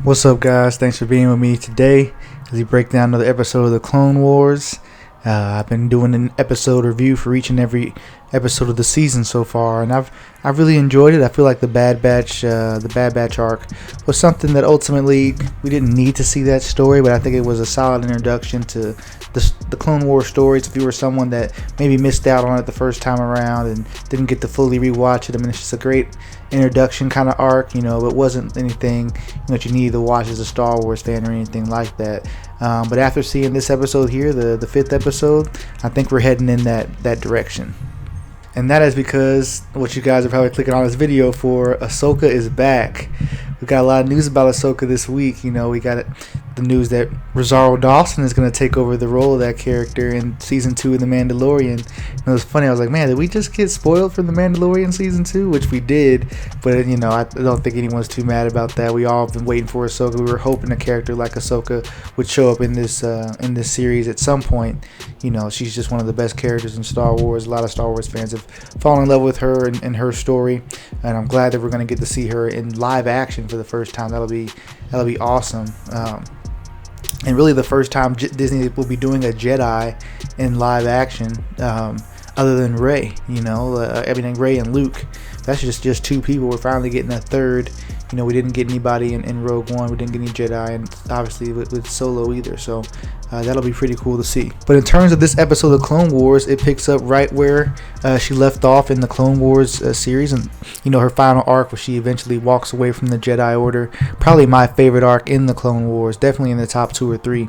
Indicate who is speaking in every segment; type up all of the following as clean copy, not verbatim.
Speaker 1: What's up, guys? Thanks for being with me today as we break down another episode of the Clone Wars. I've been doing an episode review for each and every episode of the season so far, and I've really enjoyed it. I feel like the Bad Batch arc was something that ultimately we didn't need to see that story, but I think it was a solid introduction to the Clone Wars stories. If you were someone that maybe missed out on it the first time around and didn't get to fully rewatch it, I mean, it's just a great introduction kind of arc. It wasn't anything that you needed to watch as a Star Wars fan or anything like that. But after seeing this episode here, the fifth episode, I think we're heading in that direction. And that is because what you guys are probably clicking on this video for, Ashoka is back. We got a lot of news about Ashoka this week. We got the news that Rosario Dawson is going to take over the role of that character in season 2 of The Mandalorian. And it was funny. I was like, man, did we just get spoiled from The Mandalorian season 2? Which we did, but I don't think anyone's too mad about that. We all have been waiting for Ashoka. We were hoping a character like Ashoka would show up in this series at some point. She's just one of the best characters in Star Wars. A lot of Star Wars fans have fallen in love with her and her story, and I'm glad that we're going to get to see her in live action for the first time. That'll be awesome. And really the first time Disney will be doing a Jedi in live action, other than Rey. Rey and Luke. That's just two people. We're finally getting a third. We didn't get anybody in Rogue One. We didn't get any Jedi, and obviously with Solo either. So that'll be pretty cool to see. But in terms of this episode of Clone Wars, it picks up right where she left off in the Clone Wars series, and her final arc where she eventually walks away from the Jedi Order. Probably my favorite arc in the Clone Wars. Definitely in the top 2 or 3.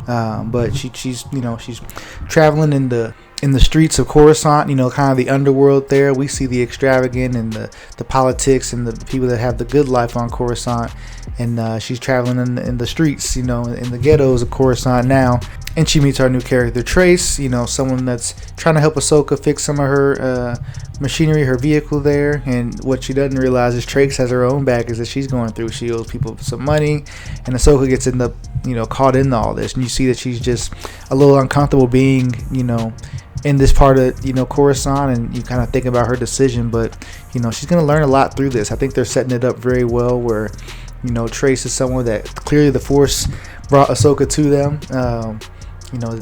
Speaker 1: But she's traveling in the streets of Coruscant, kind of the underworld there. We see the extravagant and the politics and the people that have the good life on Coruscant. And she's traveling in the streets, in the ghettos of Coruscant now. And she meets our new character, Trace, someone that's trying to help Ahsoka fix some of her machinery, her vehicle there. And what she doesn't realize is Trace has her own baggage that she's going through. She owes people some money, and Ahsoka gets caught into all this. And you see that she's just a little uncomfortable being, in this part of Coruscant, and you kind of think about her decision, but she's going to learn a lot through this. I think they're setting it up very well, where Trace is someone that clearly the Force brought Ahsoka to them.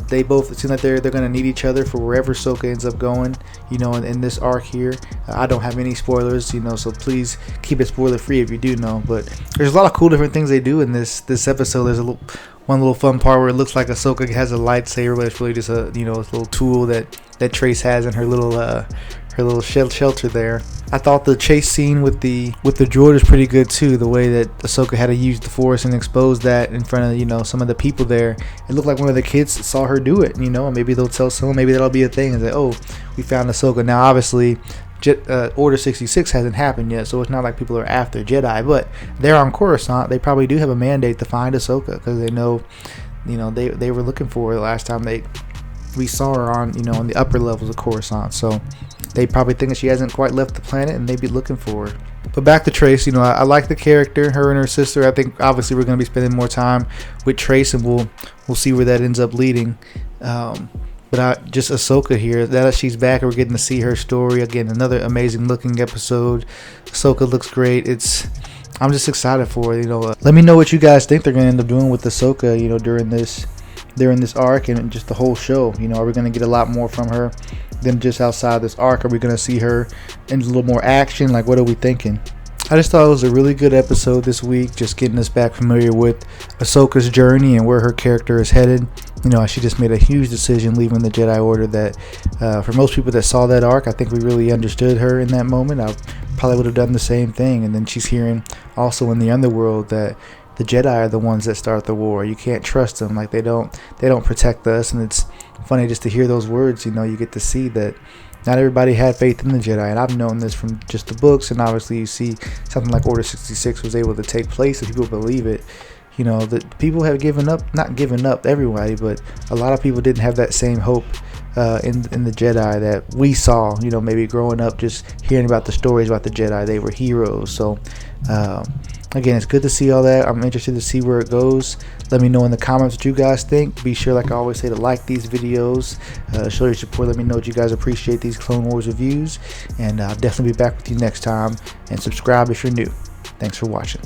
Speaker 1: They both seem like they're going to need each other for wherever Ahsoka ends up going, in this arc here. I don't have any spoilers, so please keep it spoiler free if you do know. But there's a lot of cool different things they do in this episode. There's one little fun part where it looks like Ahsoka has a lightsaber, but it's really just a little tool that Trace has in her little shelter there. I thought the chase scene with the droid was pretty good too. The way that Ahsoka had to use the Force and expose that in front of some of the people there. It looked like one of the kids saw her do it. Maybe they'll tell someone. Maybe that'll be a thing. And say, oh, we found Ahsoka. Now, obviously, Order 66 hasn't happened yet, so it's not like people are after Jedi. But they're on Coruscant. They probably do have a mandate to find Ahsoka because they know, they were looking for her the last time we saw her on the upper levels of Coruscant. So they probably think that she hasn't quite left the planet, and they'd be looking for her. But back to Trace, I like the character, her and her sister. I think obviously we're going to be spending more time with Trace, and we'll see where that ends up leading. But just Ahsoka here, that she's back, and we're getting to see her story again. Another amazing looking episode. Ahsoka looks great. I'm just excited for it. Let me know what you guys think they're going to end up doing with Ahsoka, during this arc and just the whole show. Are we going to get a lot more from her than just outside this arc? Are we going to see her in a little more action? Like, what are we thinking? I just thought it was a really good episode this week, just getting us back familiar with Ahsoka's journey and where her character is headed. She just made a huge decision leaving the Jedi Order that, for most people that saw that arc, I think we really understood her in that moment. I probably would have done the same thing. And then she's hearing also in the underworld that the Jedi are the ones that start the war. You can't trust them. Like, they don't protect us. And it's funny just to hear those words. You get to see that not everybody had faith in the Jedi, and I've known this from just the books, and obviously you see something like Order 66 was able to take place, and people believe it. That people have not given up, everybody, but a lot of people didn't have that same hope in the Jedi that we saw, maybe growing up, just hearing about the stories about the Jedi. They were heroes. So again, it's good to see all that. I'm interested to see where it goes. Let me know in the comments what you guys think. Be sure, like I always say, to like these videos, show your support. Let me know what you guys appreciate these Clone Wars reviews, and I'll definitely be back with you next time. And subscribe if you're new. Thanks for watching.